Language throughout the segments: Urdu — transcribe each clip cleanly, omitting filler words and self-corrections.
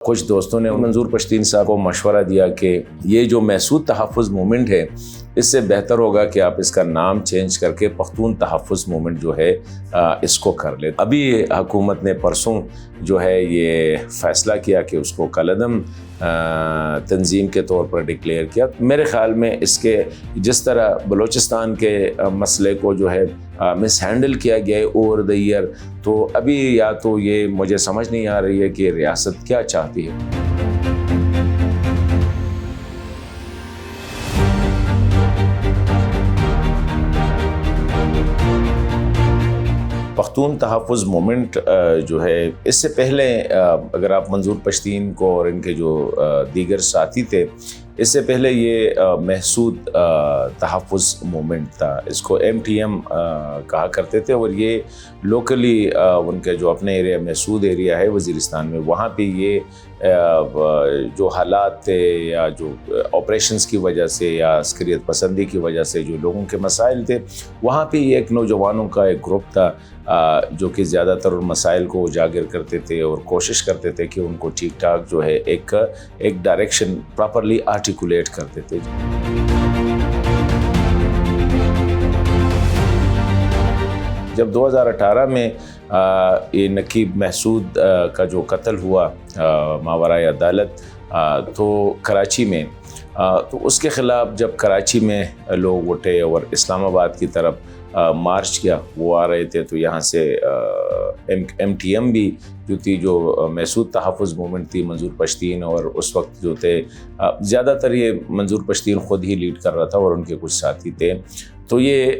کچھ دوستوں نے منظور پشتین صاحب کو مشورہ دیا کہ یہ جو محسود تحفظ مومنٹ ہے اس سے بہتر ہوگا کہ آپ اس کا نام چینج کر کے پختون تحفظ مومنٹ جو ہے اس کو کر لیں۔ ابھی حکومت نے پرسوں جو ہے یہ فیصلہ کیا کہ اس کو کالعدم تنظیم کے طور پر ڈکلیئر کیا۔ میرے خیال میں اس کے جس طرح بلوچستان کے مسئلے کو جو ہے مس ہینڈل کیا گیا ہے اوور دا ایئر، تو ابھی یا تو یہ مجھے سمجھ نہیں آ رہی ہے کہ ریاست کیا چاہتی ہے۔ پختون تحفظ مومنٹ جو ہے اس سے پہلے اگر آپ منظور پشتین کو اور ان کے جو دیگر ساتھی تھے، اس سے پہلے یہ محسود تحفظ مومنٹ تھا، اس کو MTM کہا کرتے تھے، اور یہ لوکلی ان کے جو اپنے ایریا محسود ایریا ہے وزیرستان میں، وہاں پہ یہ جو حالات تھے یا جو آپریشنز کی وجہ سے یا عسکریت پسندی کی وجہ سے جو لوگوں کے مسائل تھے، وہاں پہ یہ ایک نوجوانوں کا ایک گروپ تھا جو کہ زیادہ تر مسائل کو اجاگر کرتے تھے اور کوشش کرتے تھے کہ ان کو ٹھیک ٹھاک جو ہے ایک ڈائریکشن پراپرلی آرٹیکولیٹ کرتے تھے۔ جب 2018 میں یہ نقیب محسود کا جو قتل ہوا ماورائے عدالت تو کراچی میں، تو اس کے خلاف جب کراچی میں لوگ اٹھے اور اسلام آباد کی طرف مارچ کیا، وہ آ رہے تھے، تو یہاں سے MTM بھی جو تھی، جو محسود تحفظ مومنٹ تھی، منظور پشتین اور اس وقت جو تھے زیادہ تر یہ منظور پشتین خود ہی لیڈ کر رہا تھا اور ان کے کچھ ساتھی تھے، تو یہ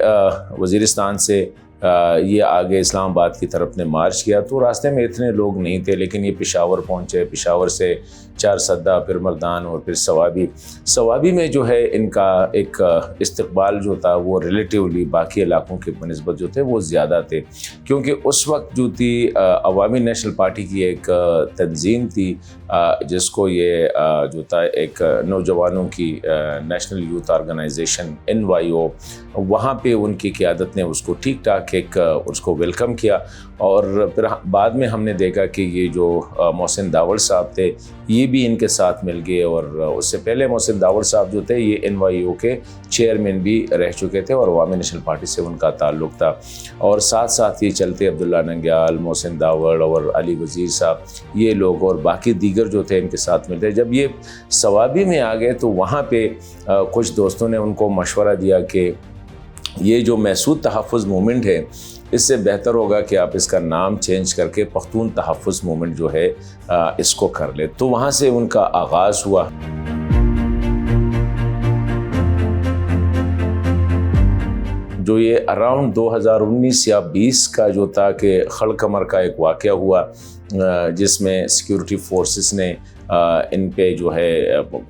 وزیرستان سے یہ آگے اسلام آباد کی طرف نے مارچ کیا۔ تو راستے میں اتنے لوگ نہیں تھے، لیکن یہ پشاور پہنچے، پشاور سے چار سدہ، پھر مردان اور پھر سوابی میں جو ہے ان کا ایک استقبال جو تھا وہ ریلیٹیولی باقی علاقوں کے بنسبت جو تھے وہ زیادہ تھے، کیونکہ اس وقت جو تھی عوامی نیشنل پارٹی کی ایک تنظیم تھی جس کو یہ جو تھا ایک نوجوانوں کی نیشنل یوتھ آرگنائزیشن NYO، وہاں پہ ان کی قیادت نے اس کو ٹھیک ٹھاک اس کو ویلکم کیا، اور پھر بعد میں ہم نے دیکھا کہ یہ جو محسن داوڑ صاحب تھے یہ بھی ان کے ساتھ مل گئے، اور اس سے پہلے محسن داوڑ صاحب جو تھے یہ NYO کے چیئرمین بھی رہ چکے تھے اور عوامی نیشنل پارٹی سے ان کا تعلق تھا، اور ساتھ ساتھ یہ چلتے عبداللہ ننگیال، محسن داوڑ اور علی وزیر صاحب، یہ لوگ اور باقی دیگر جو تھے ان کے ساتھ ملتے۔ جب یہ سوابی میں آ گئے تو وہاں پہ کچھ دوستوں نے ان کو مشورہ دیا کہ یہ جو محسود تحفظ مومنٹ ہے اس سے بہتر ہوگا کہ آپ اس کا نام چینج کر کے پختون تحفظ مومنٹ جو ہے اس کو کر لیں، تو وہاں سے ان کا آغاز ہوا۔ جو یہ اراؤنڈ 2019 یا 20 کا جو تھا کہ خڑ کمر کا ایک واقعہ ہوا، جس میں سیکیورٹی فورسز نے ان پہ جو ہے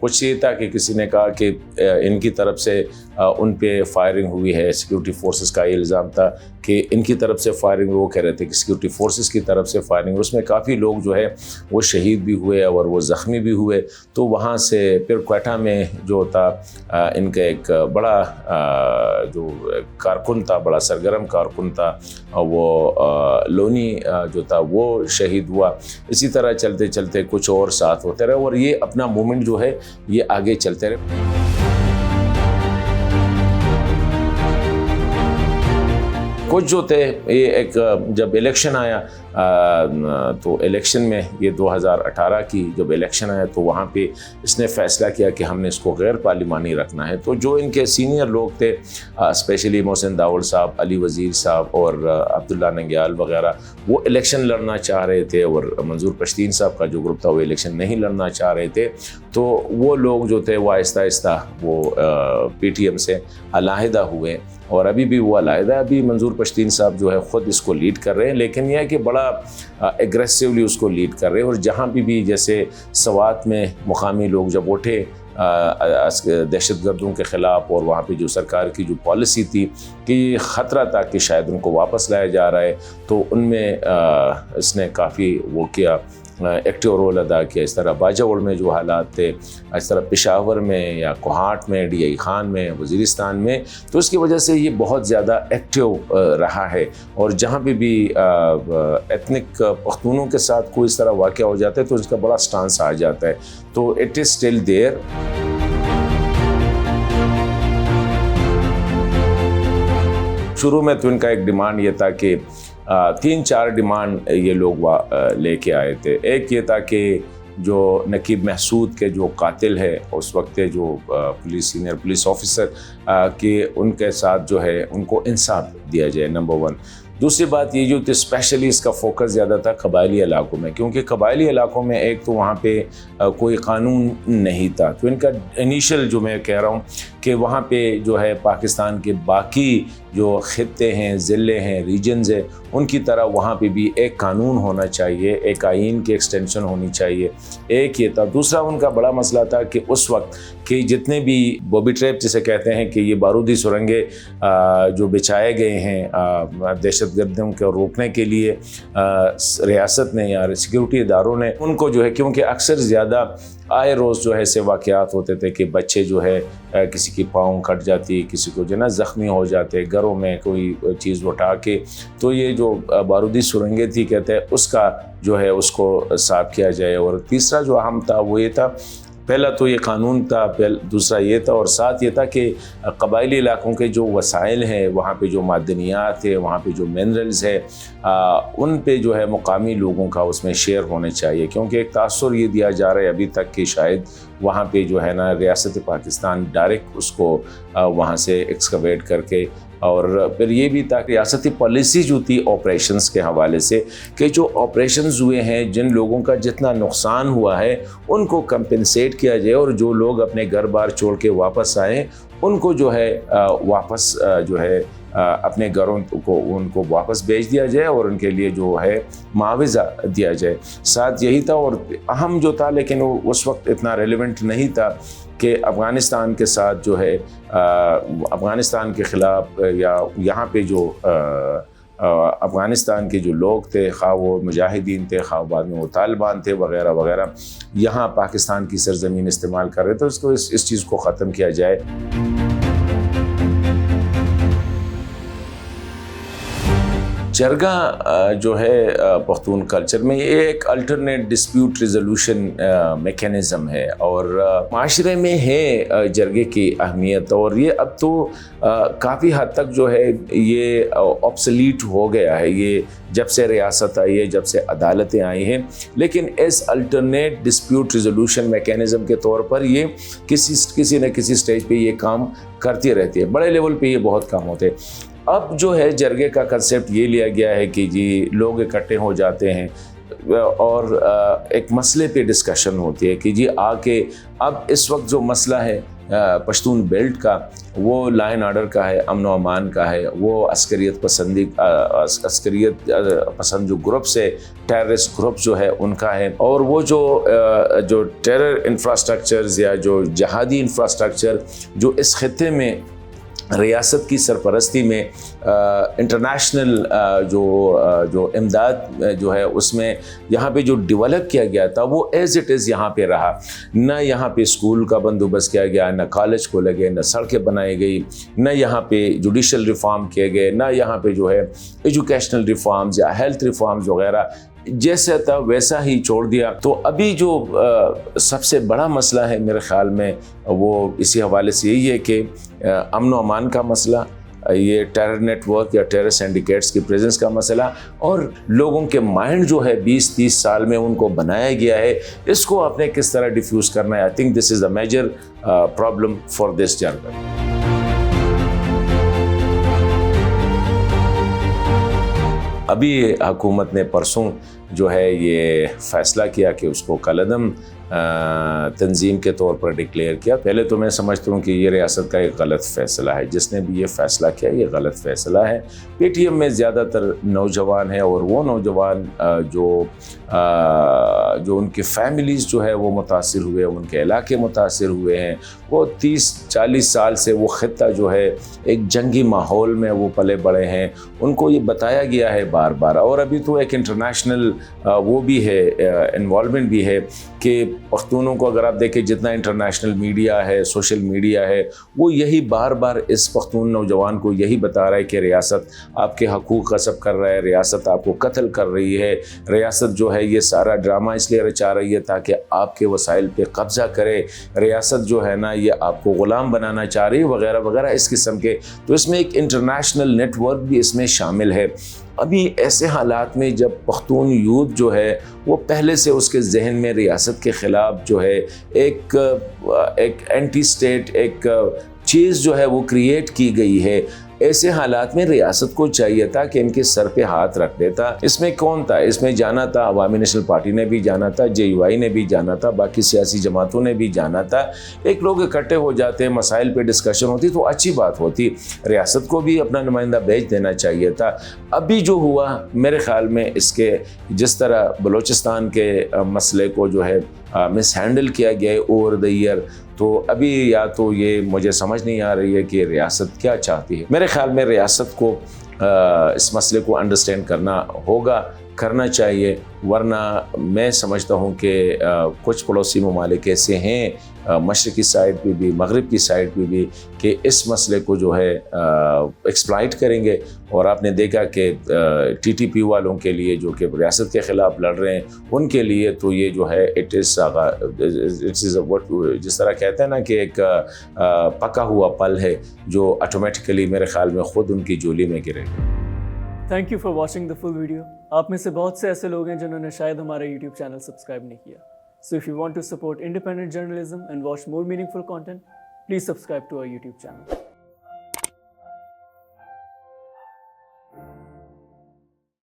کچھ یہ تھا کہ کسی نے کہا کہ ان کی طرف سے ان پہ فائرنگ ہوئی ہے، سیکیورٹی فورسز کا یہ الزام تھا کہ ان کی طرف سے فائرنگ، وہ کہہ رہے تھے کہ سیکیورٹی فورسز کی طرف سے فائرنگ، اس میں کافی لوگ جو ہے وہ شہید بھی ہوئے اور وہ زخمی بھی ہوئے۔ تو وہاں سے پھر کوئٹہ میں جو تھا ان کا ایک بڑا جو کارکن تھا، بڑا سرگرم کارکن تھا، وہ لونی جو تھا وہ شہید ہوا۔ اسی طرح چلتے چلتے کچھ اور ساتھ ہوتے رہے اور یہ اپنا موومنٹ جو ہے یہ آگے چلتے رہے۔ کچھ جو تھے یہ ایک جب الیکشن آیا تو الیکشن میں یہ 2018 کی جب الیکشن آیا تو وہاں پہ اس نے فیصلہ کیا کہ ہم نے اس کو غیر پارلیمانی رکھنا ہے، تو جو ان کے سینئر لوگ تھے اسپیشلی محسن داوڑ صاحب، علی وزیر صاحب اور عبداللہ ننگیال وغیرہ، وہ الیکشن لڑنا چاہ رہے تھے، اور منظور پشتین صاحب کا جو گروپ تھا وہ الیکشن نہیں لڑنا چاہ رہے تھے، تو وہ لوگ جو تھے وہ آہستہ آہستہ وہ PTM سے علیحدہ ہوئے، اور ابھی بھی وہ علیحدہ، ابھی منظور پشتین صاحب جو ہے خود اس کو لیڈ کر رہے ہیں، لیکن یہ ہے کہ بڑا ایگریسیولی اس کو لیڈ کر رہے ہیں، اور جہاں بھی جیسے سوات میں مقامی لوگ جب اٹھے دہشت گردوں کے خلاف، اور وہاں پہ جو سرکار کی جو پالیسی تھی کہ خطرہ تھا کہ شاید ان کو واپس لایا جا رہا ہے، تو ان میں اس نے کافی وہ کیا ایکٹیو رول ادا کیا. اس طرح باجوڑ میں جو حالات تھے, اس طرح پشاور میں یا کوہاٹ میں, ڈی آئی خان میں, وزیرستان میں, تو اس کی وجہ سے یہ بہت زیادہ ایکٹیو رہا ہے. اور جہاں پہ بھی ایتھنک پختونوں کے ساتھ کوئی اس طرح واقعہ ہو جاتا ہے تو اس کا بڑا سٹانس آ جاتا ہے. تو اٹ از اسٹل دیئر. شروع میں تو ان کا ایک ڈیمانڈ یہ تھا کہ 3-4 ڈیمانڈ یہ لوگ لے کے آئے تھے. ایک یہ تھا کہ جو نقیب محسود کے جو قاتل ہے اس وقت کے جو سینئر پولیس آفیسر کہ ان کے ساتھ جو ہے ان کو انصاف دیا جائے, نمبر 1. دوسری بات یہ جو تھی اسپیشلی اس کا فوکس زیادہ تھا قبائلی علاقوں میں, کیونکہ قبائلی علاقوں میں ایک تو وہاں پہ کوئی قانون نہیں تھا. تو ان کا انیشل جو میں کہہ رہا ہوں کہ وہاں پہ جو ہے پاکستان کے باقی جو خطے ہیں, ضلع ہیں, ریجنز ہیں, ان کی طرح وہاں پہ بھی ایک قانون ہونا چاہیے, ایک آئین کی ایکسٹینشن ہونی چاہیے. ایک یہ تھا. دوسرا ان کا بڑا مسئلہ تھا کہ اس وقت کہ جتنے بھی بوبی ٹریپ جسے کہتے ہیں کہ یہ بارودی سرنگیں جو بچھائے گئے ہیں دہشت گردوں کو روکنے کے لیے ریاست نے یا سیکیورٹی اداروں نے, ان کو جو ہے کیونکہ اکثر زیادہ آئے روز جو ہے ایسے واقعات ہوتے تھے کہ بچے جو ہے کسی کی پاؤں کٹ جاتی, کسی کو جو نا زخمی ہو جاتے گھروں میں کوئی چیز اٹھا کے. تو یہ جو بارودی سرنگیں تھی کہتے ہیں اس کا جو ہے اس کو صاف کیا جائے. اور تیسرا جو اہم تھا وہ یہ تھا, پہلا تو یہ قانون تھا, دوسرا یہ تھا, اور ساتھ یہ تھا کہ قبائلی علاقوں کے جو وسائل ہیں, وہاں پہ جو معدنیات ہے, وہاں پہ جو منرلز ہے, ان پہ جو ہے مقامی لوگوں کا اس میں شیئر ہونے چاہیے. کیونکہ ایک تاثر یہ دیا جا رہا ہے ابھی تک کہ شاید وہاں پہ جو ہے نا ریاست پاکستان ڈائریکٹ اس کو وہاں سے ایکسکیویٹ کر کے. اور پھر یہ بھی تھا کہ ریاستی پالیسی جو تھی آپریشنز کے حوالے سے کہ جو آپریشنز ہوئے ہیں, جن لوگوں کا جتنا نقصان ہوا ہے ان کو کمپنسیٹ کیا جائے, اور جو لوگ اپنے گھر بار چھوڑ کے واپس آئے ان کو جو ہے واپس جو ہے اپنے گھروں کو ان کو واپس بھیج دیا جائے اور ان کے لیے جو ہے معاوضہ دیا جائے. ساتھ یہی تھا. اور اہم جو تھا لیکن وہ اس وقت اتنا ریلیونٹ نہیں تھا کہ افغانستان کے ساتھ جو ہے افغانستان کے خلاف یا یہاں پہ جو افغانستان کے جو لوگ تھے, خواہ وہ مجاہدین تھے, خواہ بعد میں وہ طالبان تھے وغیرہ وغیرہ, یہاں پاکستان کی سرزمین استعمال کر رہے تھے, اس کو اس چیز کو ختم کیا جائے. جرگہ جو ہے پختون کلچر میں یہ ایک الٹرنیٹ ڈسپیوٹ ریزولوشن میکینزم ہے, اور معاشرے میں ہے جرگے کی اہمیت. اور یہ اب تو کافی حد تک جو ہے یہ آبسلیٹ ہو گیا ہے, یہ جب سے ریاست آئی ہے, جب سے عدالتیں آئی ہیں. لیکن as alternate dispute resolution mechanism کے طور پر یہ کسی نہ کسی سٹیج پہ یہ کام کرتی رہتی ہے. بڑے لیول پہ یہ بہت کام ہوتے ہیں. اب جو ہے جرگے کا کنسیپٹ یہ لیا گیا ہے کہ جی لوگ اکٹھے ہو جاتے ہیں اور ایک مسئلے پہ ڈسکشن ہوتی ہے کہ جی آ کے اب اس وقت جو مسئلہ ہے پشتون بیلٹ کا, وہ لائن آرڈر کا ہے, امن و امان کا ہے, وہ عسکریت پسند جو گروپس ہے, ٹیررسٹ گروپ جو ہے ان کا ہے. اور وہ جو ٹیرر انفراسٹرکچرز یا جو جہادی انفراسٹرکچر جو اس خطے میں ریاست کی سرپرستی میں انٹرنیشنل جو امداد جو ہے اس میں یہاں پہ جو ڈیولپ کیا گیا تھا وہ ایز اٹ از یہاں پہ رہا. نہ یہاں پہ اسکول کا بندوبست کیا گیا, نہ کالج کو لگے, نہ سڑکیں بنائی گئی, نہ یہاں پہ جوڈیشل ریفارم کیے گئے, نہ یہاں پہ جو ہے ایجوکیشنل ریفارمز یا ہیلتھ ریفارمز وغیرہ, جیسا تھا ویسا ہی چھوڑ دیا. تو ابھی جو سب سے بڑا مسئلہ ہے میرے خیال میں وہ اسی حوالے سے یہی ہے کہ امن و امان کا مسئلہ, یہ ٹیرر نیٹ ورک یا ٹیرر سینڈیکیٹس کی پریزنس کا مسئلہ, اور لوگوں کے مائنڈ جو ہے 20-30 سال میں ان کو بنایا گیا ہے, اس کو آپ نے کس طرح ڈیفیوز کرنا ہے. I think this is a major problem for this jirga. ابھی حکومت نے پرسوں جو ہے یہ فیصلہ کیا کہ اس کو کالعدم تنظیم کے طور پر ڈکلیئر کیا. پہلے تو میں سمجھتا ہوں کہ یہ ریاست کا ایک غلط فیصلہ ہے, جس نے بھی یہ فیصلہ کیا یہ غلط فیصلہ ہے. پی ٹی ایم میں زیادہ تر نوجوان ہیں, اور وہ نوجوان جو ان کی فیملیز جو ہے وہ متاثر ہوئے, ان کے علاقے متاثر ہوئے ہیں. وہ 30-40 سال سے وہ خطہ جو ہے ایک جنگی ماحول میں وہ پلے بڑے ہیں, ان کو یہ بتایا گیا ہے بار بار. اور ابھی تو ایک انٹرنیشنل وہ بھی ہے انوالومنٹ بھی ہے کہ پختونوں کو اگر آپ دیکھیں جتنا انٹرنیشنل میڈیا ہے سوشل میڈیا ہے وہ یہی بار بار اس پختون نوجوان کو یہی بتا رہا ہے کہ ریاست آپ کے حقوق غصب کر رہا ہے, ریاست آپ کو قتل کر رہی ہے, ریاست جو ہے یہ سارا ڈرامہ اس لیے رچا رہی ہے تاکہ آپ کے وسائل پہ قبضہ کرے, ریاست جو ہے نا یہ آپ کو غلام بنانا چاہ رہی ہے وغیرہ وغیرہ اس قسم کے. تو اس میں ایک انٹرنیشنل نیٹ ورک بھی اس میں شامل ہے. ابھی ایسے حالات میں جب پختون یوتھ جو ہے وہ پہلے سے اس کے ذہن میں ریاست کے خلاف جو ہے ایک اینٹی اسٹیٹ ایک چیز جو ہے وہ کریٹ کی گئی ہے, ایسے حالات میں ریاست کو چاہیے تھا کہ ان کے سر پہ ہاتھ رکھ دیتا. اس میں کون تھا؟ اس میں جانا تھا عوامی نیشنل پارٹی نے بھی جانا تھا, JUI نے بھی جانا تھا, باقی سیاسی جماعتوں نے بھی جانا تھا. ایک لوگ اکٹھے ہو جاتے, مسائل پہ ڈسکشن ہوتی تو اچھی بات ہوتی. ریاست کو بھی اپنا نمائندہ بھیج دینا چاہیے تھا. ابھی جو ہوا میرے خیال میں اس کے جس طرح بلوچستان کے مسئلے کو جو ہے مس ہینڈل کیا گیا ہے اوور دا ایئر, تو ابھی یا تو یہ مجھے سمجھ نہیں آ رہی ہے کہ ریاست کیا چاہتی ہے. میرے خیال میں ریاست کو اس مسئلے کو انڈرسٹینڈ کرنا ہوگا, کرنا چاہیے, ورنہ میں سمجھتا ہوں کہ کچھ پڑوسی ممالک ایسے ہیں مشرقی سائڈ پہ بھی مغرب کی سائڈ پہ بھی کہ اس مسئلے کو جو ہے ایکسپلائٹ کریں گے. اور آپ نے دیکھا کہ TTP والوں کے لیے جو کہ ریاست کے خلاف لڑ رہے ہیں ان کے لیے تو یہ جو ہے اٹ از جس طرح کہتے ہیں نا کہ ایک پکا ہوا پل ہے جو آٹومیٹیکلی میرے خیال میں خود ان کی جولی میں گرے گا. Thank you for watching the full video. آپ میں سے بہت سے ایسے لوگ ہیں جنہوں نے شاید ہمارا یوٹیوب چینل سبسکرائب نہیں کیا. So if you want to support independent journalism and watch more meaningful content, please subscribe to our YouTube channel.